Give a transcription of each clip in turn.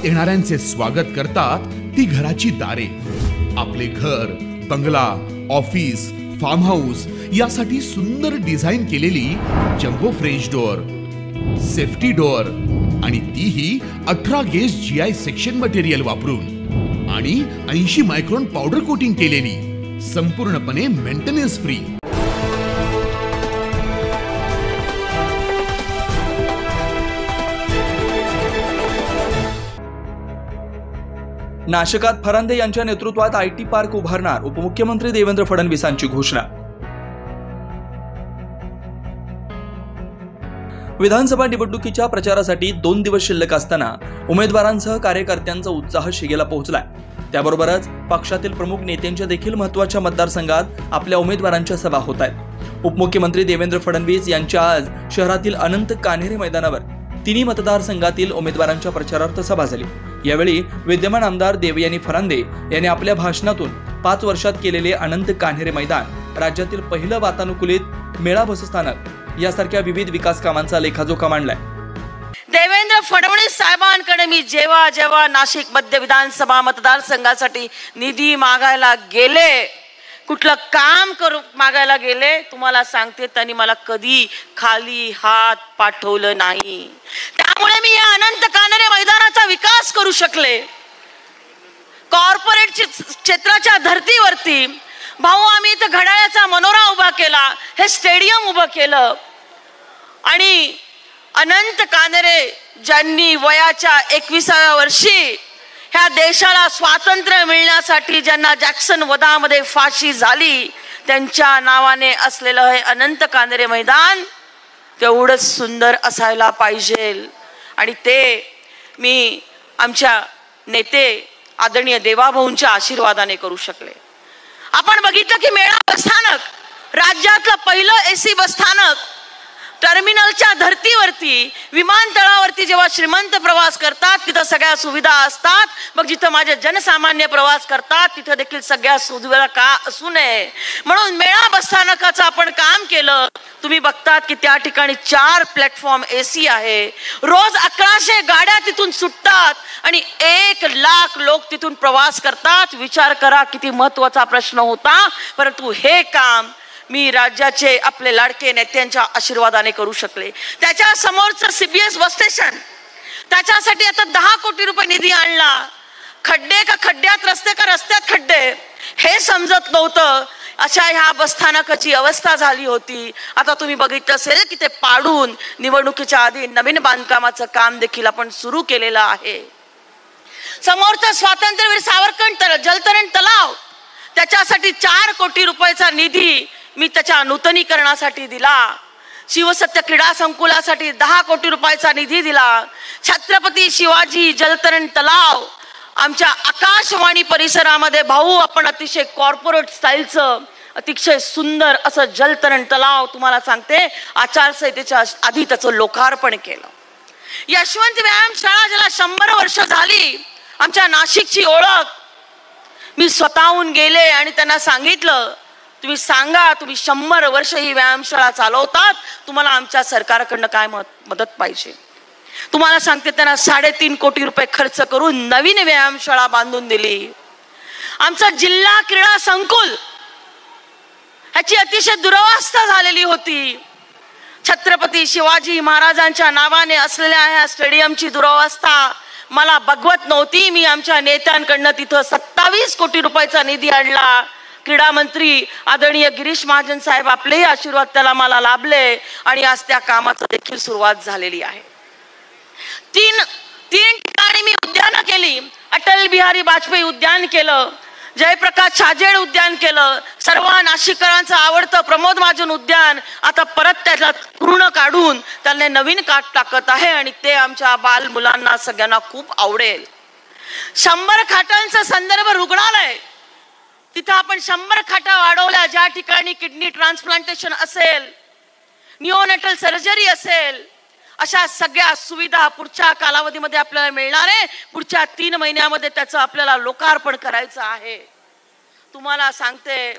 येणाऱ्यांचे स्वागत करतात ती घराची दारे. आपले घर, बंगला, ऑफिस, फार्म हाऊस यासाठी सुंदर डिझाईन केलेली jumbo French door, safety door आणि तीही 18 गेज GI सेक्शन मटेरियल वापरून आणि 80 मायक्रॉन पावडर कोटिंग केलेली, संपूर्णपणे मेंटेनन्स फ्री. नाशकात फरांदे यांच्या नेतृत्वात IT पार्क उभारणार, उपमुख्यमंत्री देवेंद्र फडणवीसांची घोषणा. विधानसभा निवडणुकीच्या प्रचारासाठी 2 दिवस शिल्लक असताना उमेदवारांसह कार्यकर्त्यांचा उत्साह शिगेला पोहोचलाय. त्याबरोबरच पक्षातील प्रमुख नेत्यांच्या देखील महत्त्वाच्या मतदारसंघात आपल्या उमेदवारांच्या सभा होत आहेत. उपमुख्यमंत्री देवेंद्र फडणवीस यांच्या आज शहरातील अनंत कान्हेरे मैदानावर तिन्ही मतदारसंघातील उमेदवारांच्या प्रचारार्थ सभा झाली. यावेळी विद्यमान आमदार देवयानी फरांदे यांनी आपल्या भाषणातून 5 वर्षात केलेले अनंत कान्हेरे मैदान, राज्यातील पहिलं वातानुकूलित मेळा बसस्थानक यासारख्या विविध विकास कामांचा लेखाजोखा मांडलाय. देवेंद्र फडणवीस साहेबांकडे मी जेव्हा जेव्हा नाशिक मध्य विधानसभा मतदारसंघासाठी निधी मागायला गेले, कुठलं काम करू मागायला गेले, तुम्हाला सांगते त्यांनी मला कधी खाली हात पाठवलं नाही. त्यामुळे मी या अनंत कान्हेरे मैदानाचा विकास करू शकले. कॉर्पोरेट क्षेत्राच्या धर्तीवरती भाऊ आम्ही इथं घड्याळाचा मनोरा उभा केला, हे स्टेडियम उभं केलं आणि अनंत कान्हेरे ज्यांनी वयाच्या 21व्या वर्षी ह्या देशाला स्वातंत्र्य मिळण्यासाठी ज्यांना जॅक्सन वधामध्ये फाशी झाली, त्यांच्या नावाने असलेलं हे अनंत कान्हेरे मैदान तेवढंच सुंदर असायला पाहिजे. आणि ते मी आमच्या नेते आदरणीय देवाभाऊंच्या आशीर्वादाने करू शकले. आपण बघितलं की मेळा बसस्थानक, राज्यातलं पहिलं AC बसस्थानक, टर्मिनलच्या धर्तीवरती, विमानतळावरती जेव्हा श्रीमंत प्रवास करतात तिथं सगळ्या सुविधा असतात, मग जिथं माझे जनसामान्य प्रवास करतात तिथं देखील सगळ्या सुविधा का असू नये म्हणून मेळा बसस्थानकाचं आपण काम केलं. तुम्ही बघतात की त्या ठिकाणी 4 प्लॅटफॉर्म AC आहे. रोज 1100 गाड्या तिथून सुटतात आणि 1 लाख लोक तिथून प्रवास करतात. विचार करा किती महत्वाचा प्रश्न होता, परंतु हे काम मी राज्याचे आपले लाडके नेत्यांच्या आशीर्वादाने करू शकले. त्याच्या समोरचं CBS बस स्टेशन, त्याच्यासाठी आता 10 कोटी रुपये निधी आणला. खड्डे का खड्ड्यात, रस्ते का रस्त्यात खड्डे, हे समजत नव्हतं. अशा ह्या बसस्थानकाची अवस्था झाली होती. आता तुम्ही बघितलं असेल की ते पाडून निवडणुकीच्या आधी नवीन बांधकामाचं काम देखील आपण सुरू केलेलं आहे. समोरचं स्वातंत्र्यवीर सावरकर जलतरण तलाव, त्याच्यासाठी 4 कोटी रुपयाचा निधी मी त्याच्या नूतनीकरणासाठी दिला. शिवसत्य क्रीडा संकुलासाठी 10 कोटी रुपयाचा निधी दिला. छत्रपती शिवाजी जलतरण तलाव, आमच्या आकाशवाणी परिसरामध्ये भाऊ आपण अतिशय कॉर्पोरेट स्टाईलचं अतिशय सुंदर असं जलतरण तलाव, तुम्हाला सांगते आचारसंहितेच्या आधी त्याचं लोकार्पण केलं. यशवंत व्यायामशाळा ज्याला 100 वर्ष झाली, आमच्या नाशिकची ओळख, मी स्वतःहून गेले आणि त्यांना सांगितलं तुम्ही सांगा, तुम्ही 100 वर्ष ही व्यायामशाळा चालवतात, तुम्हाला आमच्या सरकारकडनं काय मदत पाहिजे. तुम्हाला सांगते त्यांना 3.5 कोटी रुपये खर्च करून नवीन व्यायामशाळा बांधून दिली. आमचं जिल्हा क्रीडा संकुल ह्याची अतिशय दुरवस्था झालेली होती. छत्रपती शिवाजी महाराजांच्या नावाने असलेल्या ह्या स्टेडियमची दुरवस्था मला बघवत नव्हती. मी आमच्या नेत्यांकडनं तिथं 27 कोटी रुपयाचा निधी आणला. क्रीडा मंत्री आदरणीय गिरीश महाजन साहेब आपलेही आशीर्वाद त्याला मला लाभले आणि आज त्या कामाची देखील सुरुवात झालेली आहे. 3 ठिकाणी मी उद्यानं केली. अटल बिहारी वाजपेयी उद्यान केलं, जयप्रकाश छाजेड उद्यान केलं, सर्व नाशिककरांचं आवडतं प्रमोद महाजन उद्यान आता परत त्याला पूर्ण काढून त्याने नवीन काठ टाकत आहे आणि ते आमच्या बाल मुलांना सगळ्यांना खूप आवडेल. 100 खाटांचा संदर्भ रुग्णालय, तिथं आपण 100 खाटा वाढवल्या. ज्या ठिकाणी किडनी ट्रान्सप्लांटेशन असेल, निओनेटल सर्जरी असेल, अशा सगळ्या सुविधा पुढच्या कालावधीमध्ये आपल्याला मिळणार आहे. पुढच्या 3 महिन्यामध्ये त्याचं आपल्याला लोकार्पण करायचं आहे. तुम्हाला सांगते,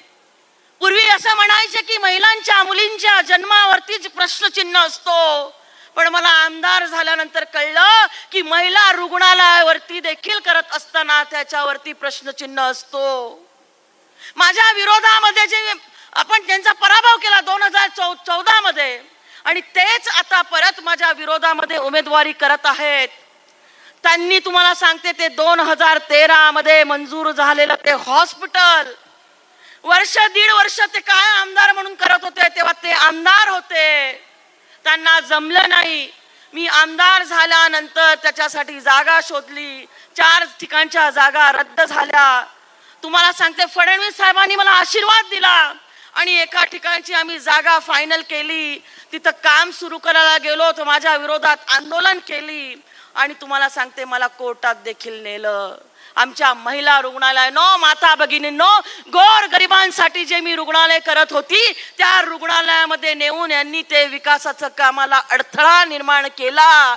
पूर्वी असं म्हणायचे की महिलांच्या मुलींच्या जन्मावरतीच प्रश्नचिन्ह असतो, पण मला आमदार झाल्यानंतर कळलं की महिला रुग्णालयावरती देखील करत असताना त्याच्यावरती प्रश्नचिन्ह असतो. माझ्या विरोधामध्ये जे आपण त्यांचा पराभव केला 2014 मध्ये आणि तेच आता परत माझ्या विरोधामध्ये उमेदवारी करत आहेत. त्यांनी तुम्हाला सांगते ते 2013 मध्ये मंजूर झालेलं ते हॉस्पिटल दीड वर्ष ते काय आमदार म्हणून करत होते, तेव्हा ते आमदार होते, त्यांना जमलं नाही. मी आमदार झाल्यानंतर त्याच्यासाठी जागा शोधली, 4 ठिकाणच्या जागा रद्द झाल्या. तुम्हाला सांगते फडणवीस साहेबांनी मला आशीर्वाद दिला आणि एका ठिकाणची आम्ही जागा फायनल केली. तिथं काम सुरू करायला गेलो तर माझ्या विरोधात आंदोलन केली आणि तुम्हाला सांगते मला कोर्टात देखील नेलं. आमच्या महिला रुग्णालयानो, माता भगिनींनो, गोर गरिबांसाठी जे मी रुग्णालय करत होती त्या रुग्णालयामध्ये नेऊन यांनी ते विकासाचं कामाला अडथळा निर्माण केला.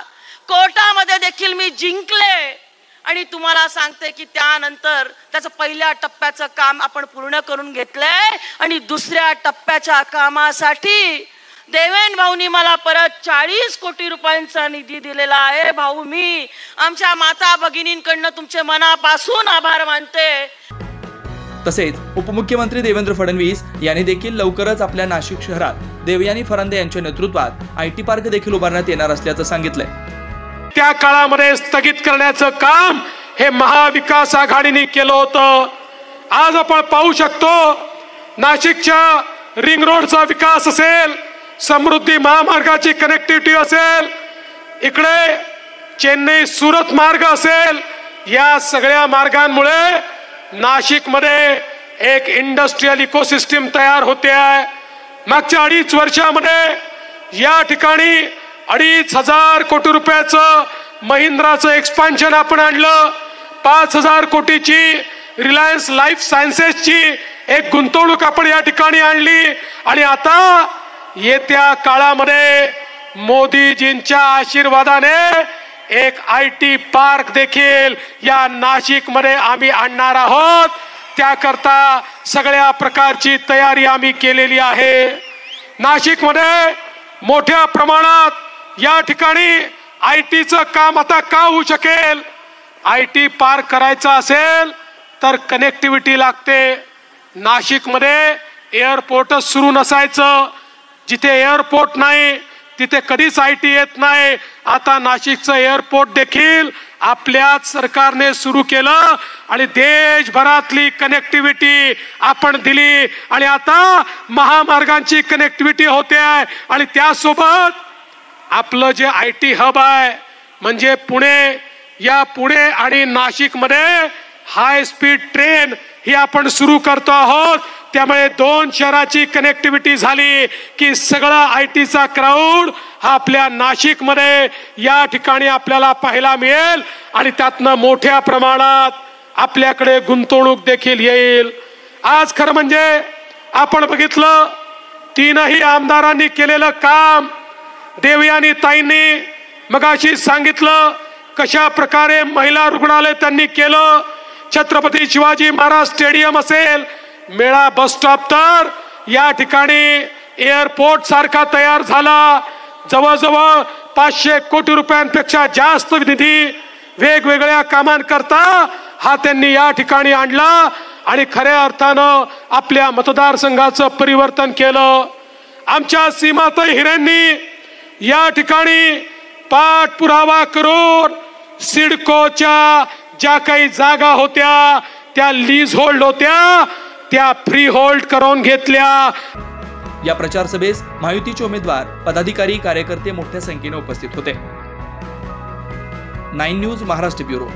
कोर्टामध्ये देखील मी जिंकले आणि तुम्हाला सांगते की त्यानंतर त्याचं पहिल्या टप्प्याचं काम आपण पूर्ण करून घेतलंय आणि दुसऱ्या टप्प्याच्या कामासाठी देवेंद्र भाऊनी मला परत 40 कोटी रुपयांचा निधी दिलेला आहे. भाऊ, मी आमच्या माता भगिनींकडनं तुमचे मनापासून आभार मानते. तसेच उपमुख्यमंत्री देवेंद्र फडणवीस यांनी देखील लवकरच आपल्या नाशिक शहरात देवयानी फरांदे यांच्या नेतृत्वात IT पार्क देखील उभारण्यात येणार असल्याचं सांगितलंय. त्या काळामध्ये स्थगित करण्याचं काम हे महाविकास आघाडीने केलं होतं. आज आपण पाहू शकतो नाशिकच्या रिंग रोडचा विकास असेल, समृद्धी महामार्गाची कनेक्टिव्हिटी असेल, इकडे चेन्नई सुरत मार्ग असेल, या सगळ्या मार्गांमुळे नाशिकमध्ये एक इंडस्ट्रियल इकोसिस्टीम तयार होते आहे. मागच्या 2.5 वर्षामध्ये या ठिकाणी 2,500 कोटी रुपयाचं महिंद्राचं एक्सपान्शन आपण आणलं. 5,000 कोटीची रिलायन्स लाईफ सायन्सेसची एक गुंतवणूक आपण या ठिकाणी आणली आणि आता येत्या काळामध्ये मोदीजींच्या आशीर्वादाने एक IT पार्क देखील या नाशिकमध्ये आम्ही आणणार आहोत. त्याकरता सगळ्या प्रकारची तयारी आम्ही केलेली आहे. नाशिकमध्ये मोठ्या प्रमाणात या ठिकाणी ITचं काम आता का होऊ शकेल? IT पार्क करायचा असेल तर कनेक्टिव्हिटी लागते. नाशिकमध्ये एअरपोर्टच सुरू नसायचं, जिथे एअरपोर्ट नाही तिथे कधीच IT येत नाही. आता नाशिकचं एअरपोर्ट देखील आपल्याच सरकारने सुरू केलं आणि देशभरातली कनेक्टिव्हिटी आपण दिली आणि आता महामार्गांची कनेक्टिव्हिटी होते आहे आणि त्यासोबत आपलं जे IT हब आहे म्हणजे पुणे, या पुणे आणि नाशिकमध्ये हाय स्पीड ट्रेन ही आपण सुरू करतो आहोत. त्यामुळे 2 शहराची कनेक्टिव्हिटी झाली की सगळा ITचा क्राऊड हा आपल्या नाशिकमध्ये या ठिकाणी आपल्याला पाहायला मिळेल आणि त्यातनं मोठ्या प्रमाणात आपल्याकडे गुंतवणूक देखील येईल. आज खरं म्हणजे आपण बघितलं 3ही आमदारांनी केलेलं काम. देवयानी ताईंनी मगाशी सांगितलं कशा प्रकारे महिला रुग्णालय त्यांनी केलं. छत्रपती शिवाजी महाराज स्टेडियम असेल, मेळा बस स्टॉप, तर या ठिकाणी एअरपोर्ट सारखा तयार झाला. जवळजवळ 500 कोटी रुपयांपेक्षा जास्त निधी वेगवेगळ्या कामांकरता हा त्यांनी या ठिकाणी आणला आणि खऱ्या अर्थानं आपल्या मतदारसंघाचं परिवर्तन केलं. आमच्या सीमाताई हिरेंनी या ठिकाणी पाठपुरावा करून सिडकोच्या ज्या काही जागा होत्या त्या लीज होल्ड होत्या त्या फ्री होल्ड करून घेतल्या. या प्रचार सभेस महायुतीचे उमेदवार, पदाधिकारी, कार्यकर्ते मोठ्या संख्येने उपस्थित होते. 9 न्यूज महाराष्ट्र ब्युरो.